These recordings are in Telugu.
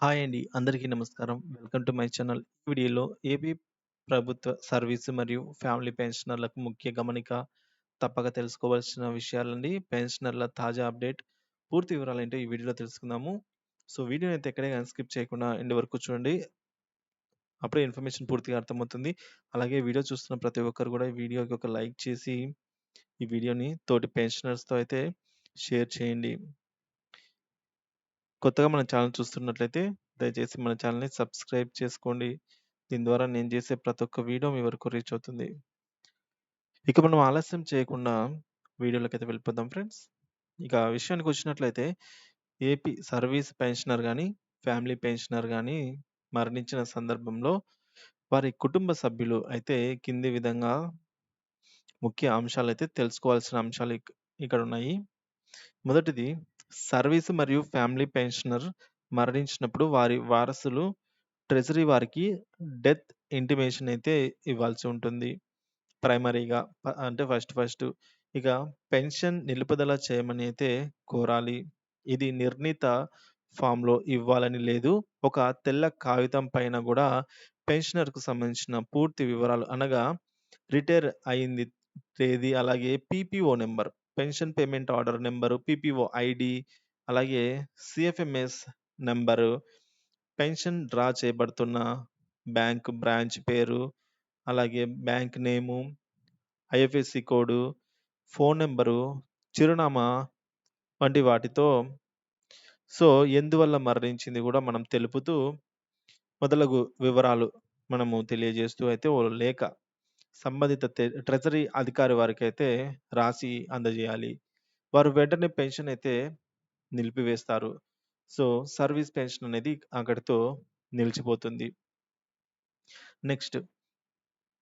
హాయ్ అండి. అందరికీ నమస్కారం. Welcome to my channel. ఈ వీడియోలో ఏపీ ప్రభుత్వ సర్వీస్ మరియు ఫ్యామిలీ పెన్షనర్లకు ముఖ్య గమనిక, తప్పక తెలుసుకోవాల్సిన విషయాలండి. పెన్షనర్ల తాజా అప్డేట్, పూర్తి వివరాలేంటో ఈ వీడియోలో తెలుసుకుందాము. సో, వీడియోనైతే ఎక్కడ గాని స్కిప్ చేయకుండా ఎండ్ వరకు చూడండి. అప్పుడే ఇన్ఫర్మేషన్ పూర్తిగా అర్థమవుతుంది. అలాగే వీడియో చూస్తున్న ప్రతి ఒక్కరు కూడా ఈ వీడియోకి ఒక లైక్ చేసి, ఈ వీడియోని తోటి పెన్షనర్స్‌తో అయితే షేర్ చేయండి. కొత్తగా మన ఛానెల్ చూస్తున్నట్లయితే దయచేసి మన ఛానెల్‌ని సబ్స్క్రైబ్ చేసుకోండి. దీని ద్వారా నేను చేసే ప్రతి ఒక్క వీడియో మీ వరకు రీచ్ అవుతుంది. ఇక మనం ఆలస్యం చేయకుండా వీడియోలోకైతే వెళ్ళిపోదాం ఫ్రెండ్స్. ఇక విషయానికొచ్చినట్లయితే ఏపీ సర్వీస్ పెన్షనర్ గాని, ఫ్యామిలీ పెన్షనర్ గాని మరణించిన సందర్భంలో వారి కుటుంబ సభ్యులు అయితే కింది విధంగా ముఖ్య అంశాలైతే తెలుసుకోవాల్సిన అంశాలు ఇక్కడున్నాయి. మొదటిది, సర్వీస్ మరియు ఫ్యామిలీ పెన్షనర్ మరణించినప్పుడు వారి వారసులు ట్రెజరీ వారికి డెత్ ఇంటిమేషన్ అయితే ఇవ్వాల్సి ఉంటుంది. ప్రైమరీగా అంటే ఫస్ట్. ఇక పెన్షన్ నిలుపుదల చేయమని అయితే కోరాలి. ఇది నిర్ణీత ఫామ్‌లో ఇవ్వాలని లేదు. ఒక తెల్ల కాగితం పైన గూడా పెన్షనర్‌కు సంబంధించిన పూర్తి వివరాలు అనగా రిటైర్ అయింది తేదీ, అలాగే PPO number, pension payment order number, PPO ID, అలాగే సీఎఫ్ఎంఎస్ నంబరు, పెన్షన్ డ్రా చేయబడుతున్న బ్యాంక్ బ్రాంచ్ పేరు, అలాగే బ్యాంక్ నేము, ఐఎఫ్ఎస్‌సి కోడు, ఫోను నంబరు, చిరునామా వంటి వాటితో ఎందువల్ల మరణించింది గూడా మనం తెలుపుతూ మొదలగు వివరాలు మనము తెలియజేస్తూ అయితే ఓ లేఖ సంబంధిత ట్రెజరీ అధికారి వారికైతే రాసి అందజేయాలి. వారు వెంటనే పెన్షన్ అయితే నిలిపివేస్తారు. సో, సర్వీస్ పెన్షన్ అనేది అక్కడితో నిలిచిపోతుంది. నెక్స్ట్,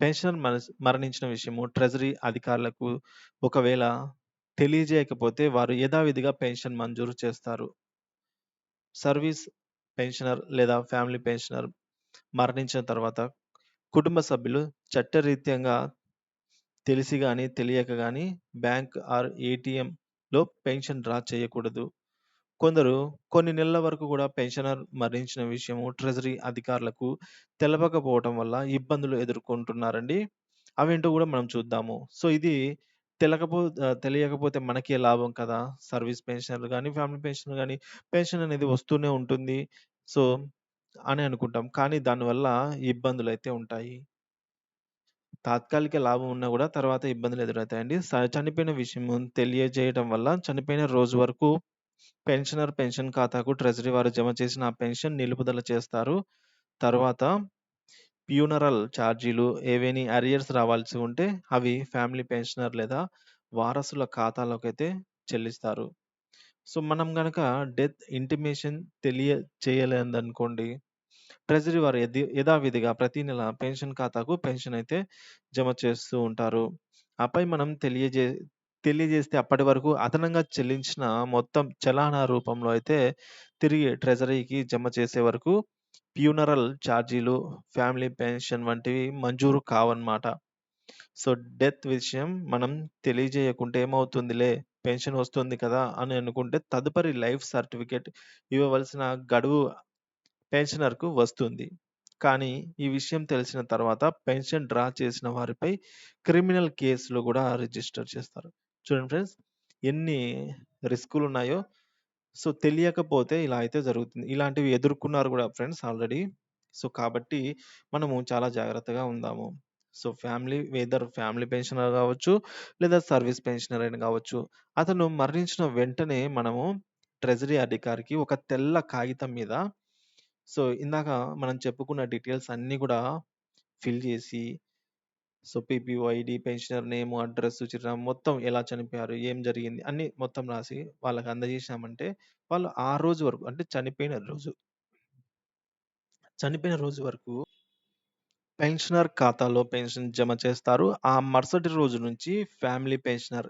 పెన్షనర్ మరణించిన విషయము ట్రెజరీ అధికారులకు ఒకవేళ తెలియజేయకపోతే వారు యథావిధిగా పెన్షన్ మంజూరు చేస్తారు. సర్వీస్ పెన్షనర్ లేదా ఫ్యామిలీ పెన్షనర్ మరణించిన తర్వాత కుటుంబ సభ్యులు చట్టరీత్యంగా తెలిసి గాని, తెలియక గాని బ్యాంక్ ఆర్ ఏటీఎంలో పెన్షన్ డ్రా చేయకూడదు. కొందరు కొన్ని నెలల వరకు గూడా పెన్షనర్ మరణించిన విషయము ట్రెజరీ అధికారులకు తెలపకపోవటం వల్ల ఇబ్బందులు ఎదుర్కొంటున్నారండి. అవేంటో గూడా మనం చూద్దాము. ఇది తెలియకపోతే మనకే లాభం కదా! సర్వీస్ పెన్షనర్లు గాని, ఫ్యామిలీ పెన్షనర్ గాని, పెన్షన్ అనేది వస్తూనే ఉంటుంది. సో, అని అనుకుంటాం. కానీ దానివల్ల ఇబ్బందులైతే ఉంటాయి. తాత్కాలిక లాభం ఉన్నా గూడా తర్వాత ఇబ్బందులు ఎదురవుతాయండి. చనిపోయిన విషయము తెలియజేయటం వల్ల చనిపోయిన రోజు వరకు పెన్షనర్ పెన్షన్ ఖాతాకు ట్రెజరీ వారు జమ చేసిన ఆ పెన్షన్ నిలుపుదల చేస్తారు. తర్వాత ఫ్యూనరల్ ఛార్జీలు ఏవేని అరియర్స్ రావాల్సి ఉంటే అవి ఫ్యామిలీ పెన్షనర్ లేదా వారసుల ఖాతాలోకైతే చెల్లిస్తారు. మనం గనక డెత్ ఇంటిమేషన్ చేయలేదనుకోండి, ట్రెజరీ వారు యథావిధిగా ప్రతి నెల పెన్షన్ ఖాతాకు పెన్షన్ అయితే జమ చేస్తూ ఉంటారు. ఆపై మనం తెలియజేస్తే అప్పటి వరకు అదనంగా చెల్లించిన మొత్తం చలానా రూపంలో అయితే తిరిగి ట్రెజరీకి జమ చేసే వరకు ఫ్యూనరల్ ఛార్జీలు, ఫ్యామిలీ పెన్షన్ వంటివి మంజూరు కావన్నమాట. సో, డెత్ విషయం మనం తెలియజేయకుంటే ఏమవుతుందిలే, పెన్షన్ వస్తుంది కదా! అని అనుకుంటే తదుపరి లైఫ్ సర్టిఫికేట్ ఇవ్వవలసిన గడువు పెన్షనర్‌కు వస్తుంది. కానీ ఈ విషయం తెలిసిన తర్వాత పెన్షన్ డ్రా చేసిన వారిపై క్రిమినల్ కేసులు గూడా రిజిస్టర్ చేస్తారు. చూడండి ఫ్రెండ్స్, ఎన్ని రిస్కులున్నాయో. తెలియకపోతే ఇలా అయితే జరుగుతుంది. ఇలాంటివి ఎదుర్కొన్నారు గూడా ఫ్రెండ్స్ ఆల్రెడీ. కాబట్టి మనము చాలా జాగ్రత్తగా ఉందాము. ఫ్యామిలీ పెన్షనర్ గావచ్చు, లేదా సర్వీస్ పెన్షనర్ అయినా గావచ్చు. అతను మరణించిన వెంటనే మనము ట్రెజరీ అధికారికి ఒక తెల్ల కాగితం మీద ఇందాక మనం చెప్పుకున్న డీటెయిల్స్ అన్నీ గూడా ఫిల్ జేసి, పీపీఓ ఐడీ, పెన్షనర్ నేము, అడ్రెస్సు, చిరునామా మొత్తం ఎలా చనిపోయారు, ఏం జరిగింది అన్నీ మొత్తం రాసి వాళ్ళకి అందజేశామంటే, వాళ్ళు ఆ రోజు వరకు అంటే చనిపోయిన రోజు వరకు పెన్షనర్ ఖాతాలో పెన్షన్ జమ చేస్తారు. ఆ మరుసటి రోజు నుంచి ఫ్యామిలీ పెన్షనర్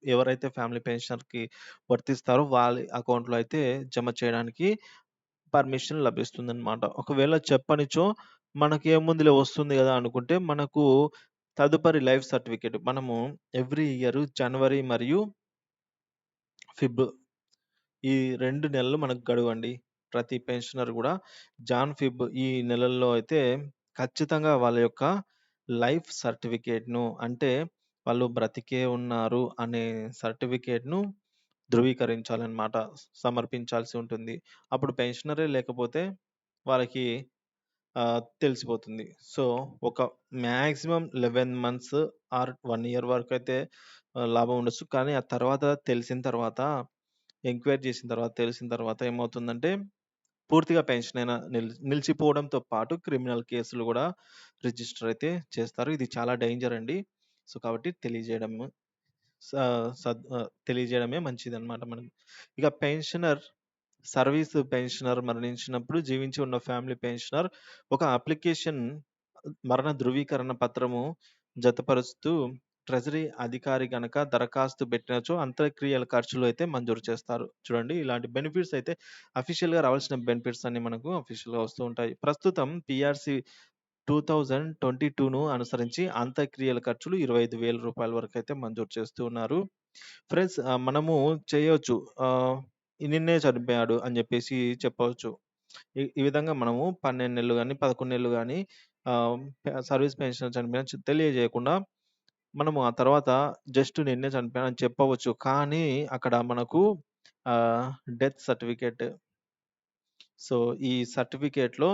ఎవరైతే ఫ్యామిలీ పెన్షనర్‌కి వర్తిస్తారో వాళ్ళ అకౌంట్‌లో అయితే జమ చేయడానికి పర్మిషన్ లభిస్తుందనమాట. ఒకవేళ చెప్పనిచో మనకేముందిలే వస్తుంది గదా! అనుకుంటే మనకు తదుపరి లైఫ్ సర్టిఫికేట్ మనము ఎవ్రీ ఇయర్ జనవరి మరియు ఫిబ్ ఈ 2 నెలలు మనకు గడువండి. ప్రతి పెన్షనర్ గూడా జాన్, ఫిబ్ ఈ నెలల్లో అయితే ఖచ్చితంగా వాళ్ళ యొక్క లైఫ్ సర్టిఫికేట్‌ను అంటే వాళ్ళు బ్రతికే ఉన్నారు అనే సర్టిఫికేట్‌ను ధృవీకరించాలనమాట. సమర్పించాల్సి ఉంటుంది. అప్పుడు పెన్షనరే లేకపోతే వాళ్ళకి తెలిసిపోతుంది. సో, ఒక మాక్సిమం 11 మంత్స్ ఆర్ 1 ఇయర్ వరకైతే లాభం ఉండొచ్చు. కానీ ఆ తర్వాత తెలిసిన తర్వాత ఎంక్వైరీ చేసిన తర్వాత తెలిసిన తర్వాత ఏమవుతుందంటే పూర్తిగా పెన్షన్ అయినా నిలిచిపోవడంతో పాటు క్రిమినల్ కేసులు గూడా రిజిస్టర్ అయితే చేస్తారు. ఇది చాలా డేంజర్ అండి. సో, కాబట్టి తెలియజేయడము స తెలియజేయడమే మంచిదనమాట మనకి. ఇక సర్వీస్ పెన్షనర్ మరణించినప్పుడు జీవించి ఉన్న ఫ్యామిలీ పెన్షనర్ ఒక అప్లికేషన్ మరణ ధృవీకరణ పత్రము జతపరుస్తూ ట్రెజరీ అధికారి గనక దరఖాస్తు పెట్టినచో అంత్యక్రియల ఖర్చులు అయితే మంజూరు చేస్తారు. చూడండి ఇలాంటి బెనిఫిట్స్ అయితే అఫీషియల్‌గా రావాల్సిన బెనిఫిట్స్ అన్నీ మనకు అఫీషియల్‌గా వస్తూ ఉంటాయి. ప్రస్తుతం పీఆర్‌సీ 2022ను అనుసరించి అంత్యక్రియల ఖర్చులు రూ. 25,000 వరకైతే మంజూరు చేస్తూ ఉన్నారు. ఫ్రెండ్స్ మనము చేయొచ్చు. నిన్నే చనిపోయాడు అని జెప్పేసి చెప్పవచ్చు. ఈ ఈ విధంగా మనము 12 నెలలు గాని, 11 నెలలు గాని సర్వీస్ పెన్షన్ చనిపోయిన తెలియజేయకుండా మనము ఆ తర్వాత జస్ట్ నిన్నే చనిపోయానని చెప్పవచ్చు. కానీ అక్కడ మనకు ఆహ్, డెత్ సర్టిఫికేట్ సో, ఈ సర్టిఫికేట్‌లో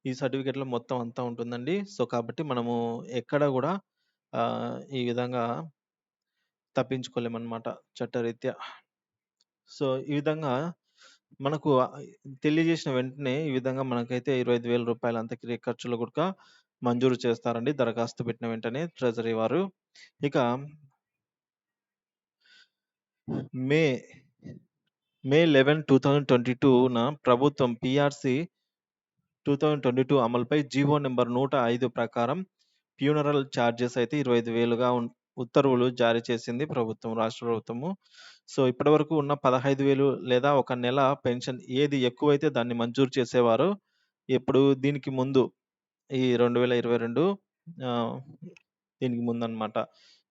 ఈ సర్టిఫికేట్‌లో మొత్తం అంతా ఉంటుందండి. సో, కాబట్టి మనము ఎక్కడ గూడా ఈ విధంగా తప్పించుకోలేమనమాట చట్టరీత్యా. సో, ఈ విధంగా మనకు తెలియజేసిన వెంటనే ఈ విధంగా మనకైతే రూ. 25,000 అంత్యక్రియ ఖర్చులు గుడక మంజూరు చేస్తారండి. దరఖాస్తు పెట్టిన వెంటనే ట్రెజరీ వారు. ఇక మే మే 11, 2022న ప్రభుత్వం పీఆర్‌సీ 2022 అమలుపై జీవో నంబర్ 105 ప్రకారం ఫ్యూనరల్ చార్జెస్ అయితే 25,000గా ఉత్తర్వులు జారీ చేసింది ప్రభుత్వం, రాష్ట్ర ప్రభుత్వము. సో, ఇప్పటివరకు ఉన్న 15,000 లేదా ఒక నెల పెన్షన్ ఏది ఎక్కువైతే దాన్ని మంజూరు చేసేవారు. ఇప్పుడు దీనికి ముందు ఈ 2022 ఆహ్, దీనికి ముందనమాట.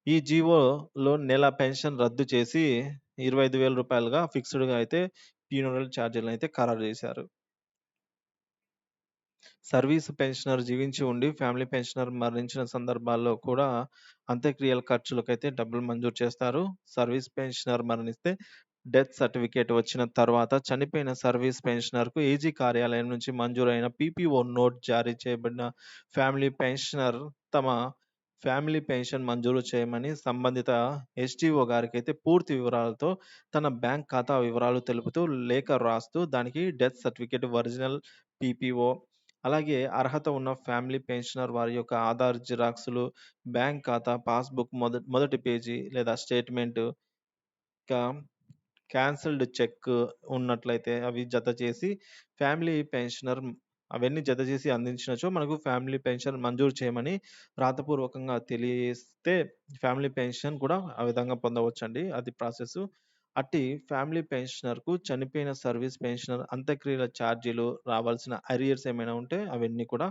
ఈ జీవోలో నెల పెన్షన్ రద్దు చేసి రూ. 25,000గా ఫిక్స్‌డ్‌గా అయితే ఫ్యూనరల్ చార్జీలనైతే ఖరారు చేశారు. సర్వీస్ పెన్షనర్ జీవించి ఉండి, ఫ్యామిలీ పెన్షనర్ మరణించిన సందర్భాల్లో కూడా అంత్యక్రియల ఖర్చులకైతే డబ్బులు మంజూరు చేస్తారు. సర్వీస్ పెన్షనర్ మరణిస్తే డెత్ సర్టిఫికేట్ వచ్చిన తర్వాత చనిపోయిన సర్వీస్ పెన్షనర్‌కు ఏజీ కార్యాలయం నుంచి మంజూరైన పీపీఓ నోట్ జారీ చేయబడిన ఫ్యామిలీ పెన్షనర్ తమ ఫ్యామిలీ పెన్షన్ మంజూరు చేయమని సంబంధిత ఎస్‌టీఓ గారికైతే పూర్తి వివరాలతో తన బ్యాంక్ ఖాతా వివరాలు తెలుపుతూ లేఖ రాస్తూ దానికి డెత్ సర్టిఫికేట్ ఒరిజినల్ పీపీఓ అలాగే అర్హత ఉన్న ఫ్యామిలీ పెన్షనర్ వారి యొక్క ఆధార్ జిరాక్స్‌లు, బ్యాంక్ ఖాతా పాస్‌బుక్ మొదటి పేజీ లేదా స్టేట్‌మెంటు, ఇంకా క్యాన్సెల్డ్ చెక్ ఉన్నట్లయితే అవి జత చేసి ఫ్యామిలీ పెన్షనర్ అవన్నీ జత చేసి అందించినచో మనకు ఫ్యామిలీ పెన్షన్ మంజూరు చేయమని రాతపూర్వకంగా తెలియజేస్తే ఫ్యామిలీ పెన్షన్ కూడా ఆ విధంగా పొందవచ్చండి. అది ప్రాసెసు. అట్టి ఫ్యామిలీ పెన్షనర్‌కు చనిపోయిన సర్వీస్ పెన్షనర్ అంత్యక్రియల ఛార్జీలు రావాల్సిన అరియర్స్ ఏమైనా ఉంటే అవన్నీ కూడా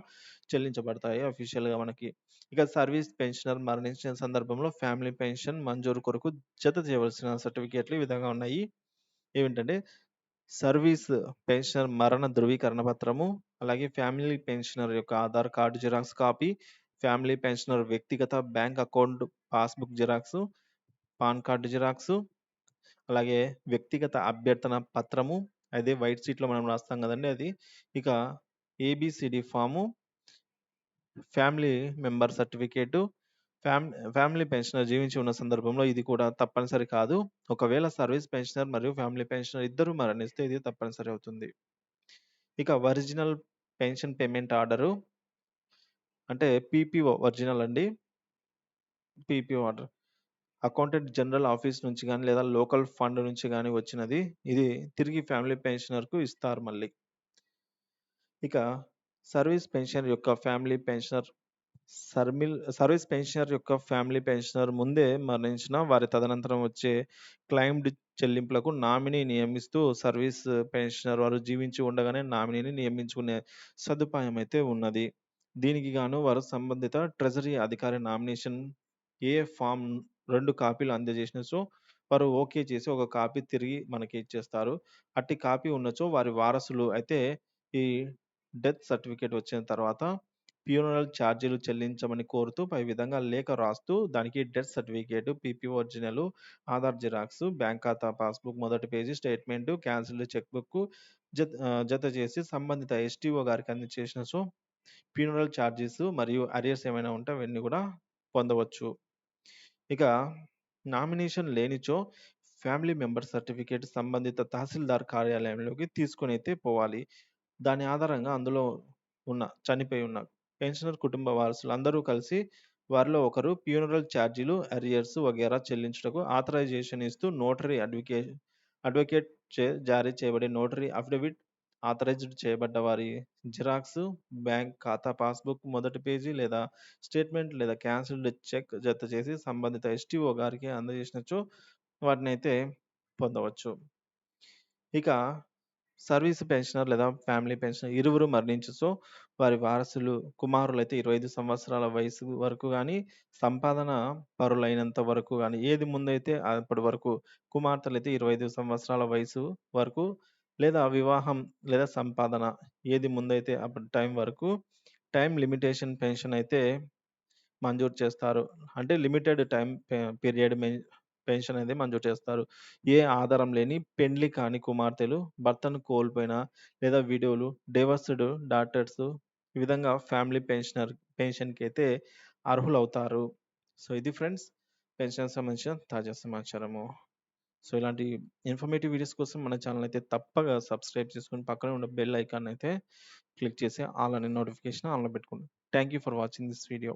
చెల్లించబడతాయి అఫీషియల్‌గా మనకి. ఇక సర్వీస్ పెన్షనర్ మరణించిన సందర్భంలో ఫ్యామిలీ పెన్షన్ మంజూరు కొరకు జత చేయవలసిన సర్టిఫికేట్‌లు ఈ విధంగా ఉన్నాయి. ఏమిటంటే సర్వీస్ పెన్షనర్ మరణ ధృవీకరణ పత్రము, అలాగే ఫ్యామిలీ పెన్షనర్ యొక్క Aadhaar card xerox copy, family pensioner వ్యక్తిగత bank account passbook xerox, PAN card xerox, అలాగే వ్యక్తిగత అభ్యర్థన పత్రము, అదే వైట్ షీట్‌లో మనం రాస్తాం గదండీ అది. ఇక ABCD form, family member certificate, ఫ్యామ్ ఫ్యామిలీ పెన్షనర్ జీవించి ఉన్న సందర్భంలో ఇది కూడా తప్పనిసరి కాదు. ఒకవేళ సర్వీస్ పెన్షనర్ మరియు ఫ్యామిలీ పెన్షనర్ ఇద్దరూ మరణిస్తే ఇది తప్పనిసరి అవుతుంది. ఇక ఒరిజినల్ పెన్షన్ పేమెంట్ ఆర్డరు అంటే పీపీఓ ఒరిజినల్ అండి. PPO order. Accountant general office నుంచి గాని, లేదా లోకల్ ఫండ్ నుంచి గాని వచ్చినది. ఇది తిరిగి ఫ్యామిలీ పెన్షనర్‌కు ఇస్తారు మళ్ళీ. ఇక సర్వీస్ పెన్షన్ యొక్క ఫ్యామిలీ పెన్షనర్ సర్వీస్ పెన్షనర్ యొక్క ఫ్యామిలీ పెన్షనర్ ముందే మరణించిన వారి తదనంతరం వచ్చే క్లెయిమ్డ్ చెల్లింపులకు నామినీ నియమిస్తూ సర్వీస్ పెన్షనర్ వారు జీవించి ఉండగానే నామినీని నియమించుకునే సదుపాయం అయితే ఉన్నది. దీనికి గాను వారు సంబంధిత ట్రెజరీ అధికారి నామినేషన్ ఫామ్ 2 కాపీలు అందజేసినచో వారు ఓకే చేసి ఒక కాపీ తిరిగి మనకి ఇచ్చేస్తారు. అట్టి కాపీ ఉన్నచో వారి వారసులు అయితే ఈ డెత్ సర్టిఫికేట్ వచ్చిన తర్వాత ఫ్యూనరల్ ఛార్జీలు చెల్లించమని కోరుతూ పై విధంగా లేఖ రాస్తూ దానికి death certificate, PP original, Aadhaar xerox, bank ఖాతా పాస్‌బుక్ మొదటి page statement, cancelled cheque book జత చేసి సంబంధిత ఎస్‌టిఓ గారికి అందజేసినచో ఫ్యూనరల్ చార్జెస్ మరియు అరియర్స్ ఏమైనా ఉంటే అవన్నీ కూడా పొందవచ్చు. ఇక నామినేషన్ లేనిచో ఫ్యామిలీ మెంబర్ సర్టిఫికేట్ సంబంధిత తహసీల్దార్ కార్యాలయంలోకి తీసుకొనైతే పోవాలి. దాని ఆధారంగా అందులో చనిపోయి ఉన్న పెన్షనర్ కుటుంబ వారసులు అందరూ కలిసి వారిలో ఒకరు ఫ్యూనరల్ ఛార్జీలు, అరియర్స్ వగైరా చెల్లించుటకు ఆథరైజేషన్ ఇస్తూ నోటరీ అడ్వకేట్ జారీ చేయబడే నోటరీ అఫిడవిట్, ఆథరైజ్డ్ చేయబడ్డ వారి జిరాక్స్, బ్యాంక్ ఖాతా పాస్‌బుక్ మొదటి పేజీ లేదా స్టేట్‌మెంట్ లేదా క్యాన్సిల్డ్ చెక్ జత చేసి సంబంధిత ఎస్‌టిఓ గారికి అందజేసినచో వాటినైతే పొందవచ్చు. ఇక సర్వీస్ పెన్షనర్ లేదా ఫ్యామిలీ పెన్షనర్ ఇరువురు మరణించుచో వారి వారసులు కుమారులైతే 25 సంవత్సరాల వయసు వరకు గాని, సంపాదన పరులైనంత వరకు గాని, ఏది ముందైతే అప్పటి వరకు, కుమార్తెలైతే 25 సంవత్సరాల వయసు వరకు లేదా వివాహం లేదా సంపాదన ఏది ముందైతే అప్పటి టైం వరకు టైమ్ లిమిటేషన్ పెన్షన్ అయితే మంజూరు చేస్తారు. అంటే లిమిటెడ్ టైమ్ పీరియడ్ పెన్షన్ అనేది మంజూరు చేస్తారు. ఏ ఆధారం లేని పెండ్లి కాని కుమార్తెలు, భర్తను కోల్పోయిన లేదా విడోలు, డివోర్స్‌డ్ డాటర్స్ ఈ విధంగా ఫ్యామిలీ పెన్షన్‌కైతే అర్హులవుతారు. సో, ఇది ఫ్రెండ్స్ పెన్షన్‌కి సంబంధించిన తాజా సమాచారము. సో, ఇలాంటి ఇన్ఫర్మేటివ్ వీడియోస్ కోసం మన ఛానెల్ అయితే తప్పక సబ్స్క్రైబ్ చేసుకొని పక్కనే ఉన్న బెల్ ఐకాన్ అయితే క్లిక్ చేసి ఆల్ అనే నోటిఫికేషన్ ఆన్‌లో పెట్టుకోండి. Thank you for watching this video.